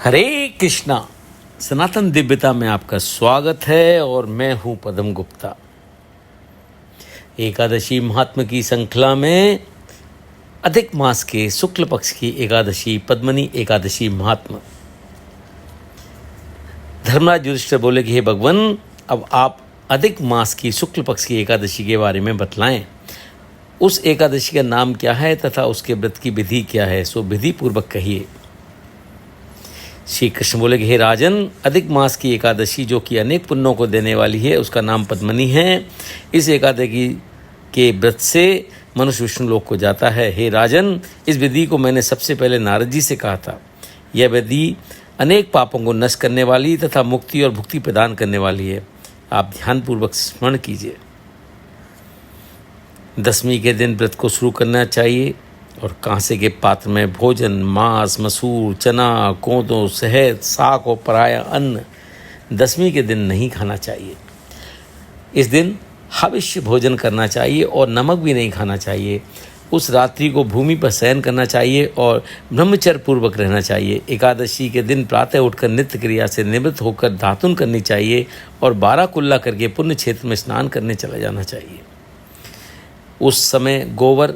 हरे कृष्णा। सनातन दिव्यता में आपका स्वागत है और मैं हूं पद्म गुप्ता। एकादशी महात्म की श्रृंखला में अधिक मास के शुक्ल पक्ष की एकादशी पद्मनी एकादशी महात्म। धर्मराज युधिष्ठिर बोले कि हे भगवान, अब आप अधिक मास की शुक्ल पक्ष की एकादशी के बारे में बतलाएं। उस एकादशी का नाम क्या है तथा उसके व्रत की विधि क्या है, सो विधि पूर्वक कहिए। श्री कृष्ण बोले कि हे राजन, अधिक मास की एकादशी जो कि अनेक पुण्यों को देने वाली है, उसका नाम पद्मनी है। इस एकादशी के व्रत से मनुष्य विष्णु लोक को जाता है। हे राजन, इस विधि को मैंने सबसे पहले नारद जी से कहा था। यह विधि अनेक पापों को नष्ट करने वाली तथा मुक्ति और भुक्ति प्रदान करने वाली है। आप ध्यानपूर्वक स्मरण कीजिए। दशमी के दिन व्रत को शुरू करना चाहिए और कांसे के पात्र में भोजन, मांस, मसूर, चना, कोदो, शहद, साग और पराया अन्न दशमी के दिन नहीं खाना चाहिए। इस दिन हविष्य भोजन करना चाहिए और नमक भी नहीं खाना चाहिए। उस रात्रि को भूमि पर शयन करना चाहिए और ब्रह्मचर्य पूर्वक रहना चाहिए। एकादशी के दिन प्रातः उठकर नित्य क्रिया से निवृत्त होकर धातुन करनी चाहिए और 12 कुल्ला करके पुण्य क्षेत्र में स्नान करने चला जाना चाहिए। उस समय गोबर,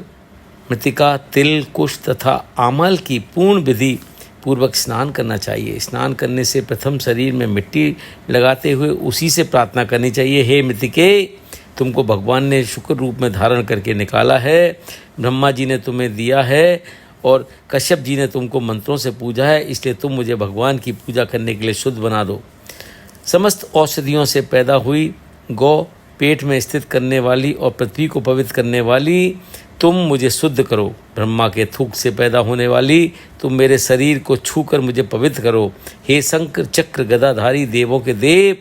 मृतिका, तिल, कुश तथा आमल की पूर्ण विधि पूर्वक स्नान करना चाहिए। स्नान करने से प्रथम शरीर में मिट्टी लगाते हुए उसी से प्रार्थना करनी चाहिए। हे मृतिके, तुमको भगवान ने शुक्र रूप में धारण करके निकाला है। ब्रह्मा जी ने तुम्हें दिया है और कश्यप जी ने तुमको मंत्रों से पूजा है, इसलिए तुम मुझे भगवान की पूजा करने के लिए शुद्ध बना दो। समस्त औषधियों से पैदा हुई गौ, पेट में स्थित करने वाली और पृथ्वी को पवित्र करने वाली, तुम मुझे शुद्ध करो। ब्रह्मा के थूक से पैदा होने वाली, तुम मेरे शरीर को छूकर मुझे पवित्र करो। हे शंकर चक्र गदाधारी देवों के देव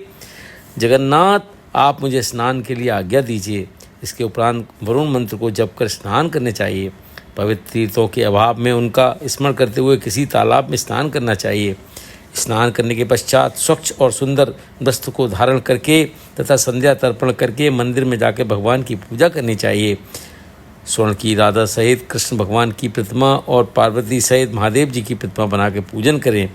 जगन्नाथ, आप मुझे स्नान के लिए आज्ञा दीजिए। इसके उपरांत वरुण मंत्र को जप कर स्नान करने चाहिए। पवित्र तीर्थों के अभाव में उनका स्मरण करते हुए किसी तालाब में स्नान करना चाहिए। स्नान करने के पश्चात स्वच्छ और सुंदर वस्त्र को धारण करके तथा संध्या तर्पण करके मंदिर में जाकर भगवान की पूजा करनी चाहिए। स्वर्ण की राधा सहित कृष्ण भगवान की प्रतिमा और पार्वती सहित महादेव जी की प्रतिमा बना के पूजन करें।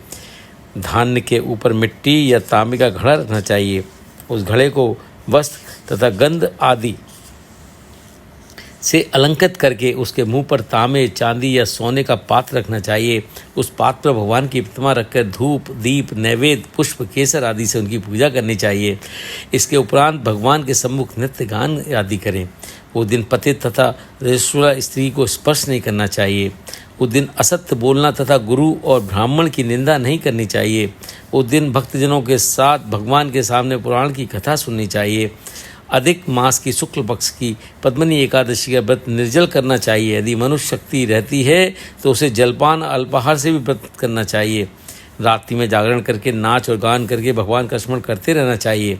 धान्य के ऊपर मिट्टी या तांबे का घड़ा रखना चाहिए। उस घड़े को वस्त्र तथा गंध आदि से अलंकृत करके उसके मुंह पर तांबे, चांदी या सोने का पात्र रखना चाहिए। उस पात्र पर भगवान की प्रतिमा रखकर धूप, दीप, नैवेद्य, पुष्प, केसर आदि से उनकी पूजा करनी चाहिए। इसके उपरांत भगवान के सम्मुख नृत्य गान आदि करें। वो दिन पतित तथा रजस्वला स्त्री को स्पर्श नहीं करना चाहिए। उस दिन असत्य बोलना तथा गुरु और ब्राह्मण की निंदा नहीं करनी चाहिए। उस दिन भक्तजनों के साथ भगवान के सामने पुराण की कथा सुननी चाहिए। अधिक मास की शुक्ल पक्ष की पद्मनी एकादशी का व्रत निर्जल करना चाहिए। यदि मनुष्य शक्ति रहती है तो उसे जलपान अल्पाहार से भी व्रत करना चाहिए। रात्रि में जागरण करके नाच और गान करके भगवान का स्मरण करते रहना चाहिए।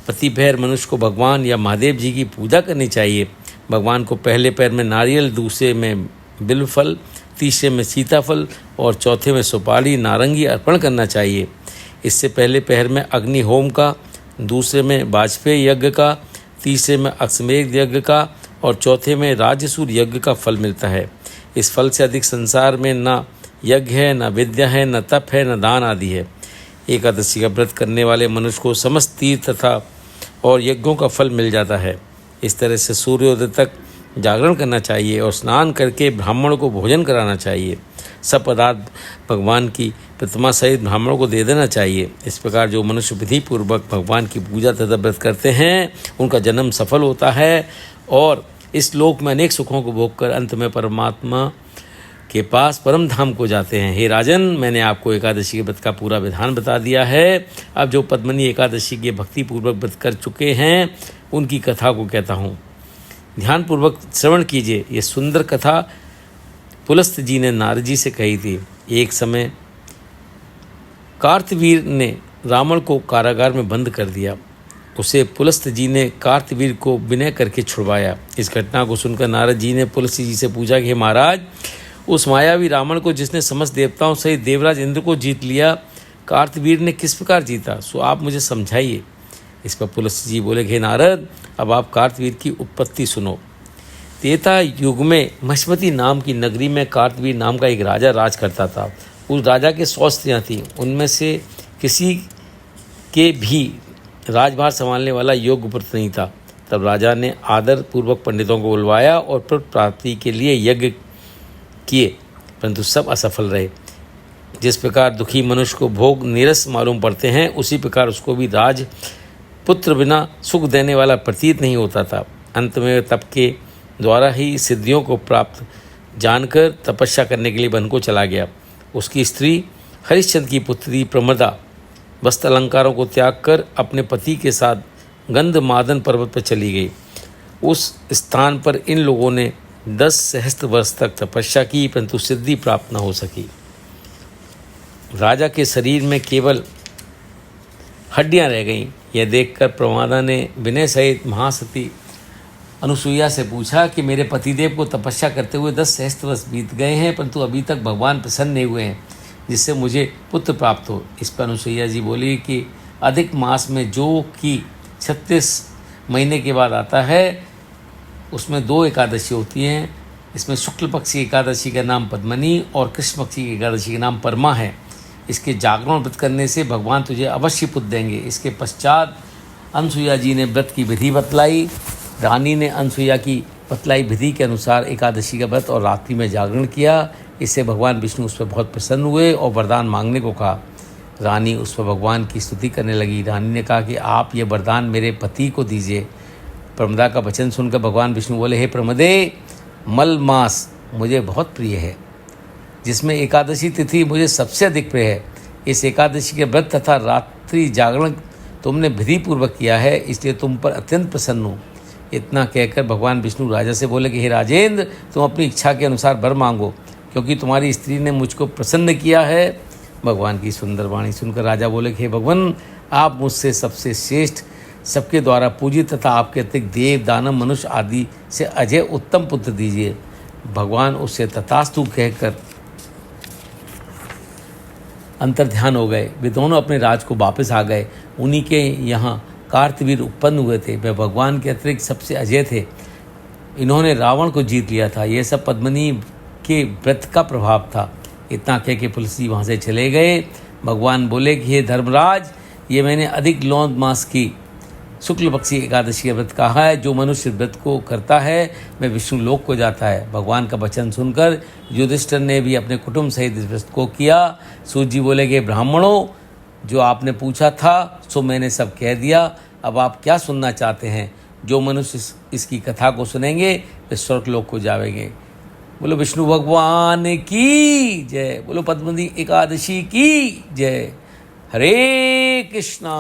प्रति पहर मनुष्य को भगवान या महादेव जी की पूजा करनी चाहिए। भगवान को पहले पैर में नारियल, दूसरे में बिल्वफल, तीसरे में सीताफल और चौथे में सुपारी, नारंगी अर्पण करना चाहिए। इससे पहले पहर में अग्नि होम का, दूसरे में वाजपेयी यज्ञ का, तीसरे में अश्वमेध यज्ञ का और चौथे में राजसूर यज्ञ का फल मिलता है। इस फल से अधिक संसार में न यज्ञ है, न विद्या है, न तप है, न दान आदि है। एकादशी का व्रत करने वाले मनुष्य को समस्त तीर्थ तथा और यज्ञों का फल मिल जाता है। इस तरह से सूर्योदय तक जागरण करना चाहिए और स्नान करके ब्राह्मण को भोजन कराना चाहिए। सब पदार्थ भगवान की प्रतिमा सहित ब्राह्मणों को दे देना चाहिए। इस प्रकार जो मनुष्य विधि पूर्वक भगवान की पूजा तथा व्रत करते हैं, उनका जन्म सफल होता है और इस लोक में अनेक सुखों को भोग कर अंत में परमात्मा के पास परम धाम को जाते हैं। हे राजन, मैंने आपको एकादशी के व्रत का पूरा विधान बता दिया है। अब जो पद्मनी एकादशी के भक्ति पूर्वक व्रत कर चुके हैं, उनकी कथा को कहता हूँ। ध्यानपूर्वक श्रवण कीजिए। ये सुंदर कथा पुलस्त जी ने नारद जी से कही थी। एक समय कार्तवीर ने रावण को कारागार में बंद कर दिया। उसे पुलस्त जी ने कार्तवीर को विनय करके छुड़वाया। इस घटना को सुनकर नारद जी ने पुलस्त जी से पूछा कि महाराज, उस मायावी रावण को जिसने समस्त देवताओं सहित देवराज इंद्र को जीत लिया, कार्तवीर ने किस प्रकार जीता, सो आप मुझे समझाइए। इस पर पुलस्त जी बोले, हे नारद, अब आप कार्तवीर की उत्पत्ति सुनो। त्रेता युग में मशमती नाम की नगरी में कार्तवीर नाम का एक राजा राज करता था। उस राजा के 100 स्त्रियाँ थीं, उनमें से किसी के भी राजभार संभालने वाला योग्य पुत्र नहीं था। तब राजा ने आदर पूर्वक पंडितों को बुलवाया और पुत्र प्राप्ति के लिए यज्ञ किए, परंतु सब असफल रहे। जिस प्रकार दुखी मनुष्य को भोग नीरस मालूम पड़ते हैं, उसी प्रकार उसको भी राज पुत्र बिना सुख देने वाला प्रतीत नहीं होता था। अंत में तप के द्वारा ही सिद्धियों को प्राप्त जानकर तपस्या करने के लिए वन को चला गया। उसकी स्त्री हरिश्चंद्र की पुत्री प्रमदा वस्त्र अलंकारों को त्याग कर अपने पति के साथ गंधमादन पर्वत पर चली गई। उस स्थान पर इन लोगों ने 10 सहस्त्र वर्ष तक तपस्या की, परंतु सिद्धि प्राप्त न हो सकी। राजा के शरीर में केवल हड्डियां रह गईं। यह देखकर प्रमादा ने विनय सहित महासती अनुसुईया से पूछा कि मेरे पतिदेव को तपस्या करते हुए 10 सहस्त्र वर्ष बीत गए हैं, परंतु अभी तक भगवान प्रसन्न नहीं हुए हैं जिससे मुझे पुत्र प्राप्त हो। इस पर अनुसुईया जी बोली कि अधिक मास में जो कि 36 महीने के बाद आता है, उसमें 2 एकादशी होती हैं। इसमें शुक्ल पक्षी एकादशी का नाम पद्मनी और कृष्ण पक्षी की एकादशी का नाम परमा है। इसके जागरण व्रत करने से भगवान तुझे अवश्य पुत्र देंगे। इसके पश्चात अनुसुईया जी ने व्रत की विधि बतलाई। रानी ने अनुसुईया की बतलाई विधि के अनुसार एकादशी का व्रत और रात्रि में जागरण किया। इससे भगवान विष्णु उस पर बहुत प्रसन्न हुए और वरदान मांगने को कहा। रानी उस पर भगवान की स्तुति करने लगी। रानी ने कहा कि आप ये वरदान मेरे पति को दीजिए। प्रमदा का वचन सुनकर भगवान विष्णु बोले, हे प्रमदे, मल मास मुझे बहुत प्रिय है, जिसमें एकादशी तिथि मुझे सबसे अधिक प्रिय है। इस एकादशी के व्रत तथा रात्रि जागरण तुमने विधिपूर्वक किया है, इसलिए तुम पर अत्यंत प्रसन्न हूँ। इतना कहकर भगवान विष्णु राजा से बोले कि हे राजेंद्र, तुम अपनी इच्छा के अनुसार वर मांगो, क्योंकि तुम्हारी स्त्री ने मुझको प्रसन्न किया है। भगवान की सुंदर वाणी सुनकर राजा बोले कि हे भगवान, आप मुझसे सबसे श्रेष्ठ, सबके द्वारा पूजित तथा आपके अतिरिक्त देव दानव मनुष्य आदि से अजय उत्तम पुत्र दीजिए। भगवान उससे तथास्तु कहकर अंतर्ध्यान हो गए। वे दोनों अपने राज को वापस आ गए। उन्हीं के यहाँ कार्तवीर उत्पन्न हुए थे। वे भगवान के अतिरिक्त सबसे अजय थे। इन्होंने रावण को जीत लिया था। यह सब पद्मिनी के व्रत का प्रभाव था। इतना कह के तुलसी वहाँ से चले गए। भगवान बोले कि हे धर्मराज, ये मैंने अधिक लौंद मास की शुक्ल पक्षी एकादशी का व्रत कहा है। जो मनुष्य व्रत को करता है वह विष्णु लोक को जाता है। भगवान का वचन सुनकर युधिष्ठिर ने भी अपने कुटुंब सहित इस व्रत को किया। सूत जी बोले कि ब्राह्मणों, जो आपने पूछा था सो मैंने सब कह दिया। अब आप क्या सुनना चाहते हैं? जो मनुष्य इसकी कथा को सुनेंगे वे स्वर्ग लोक को जाएंगे। बोलो विष्णु भगवान की जय। बोलो पद्मिनी एकादशी की जय। हरे कृष्णा।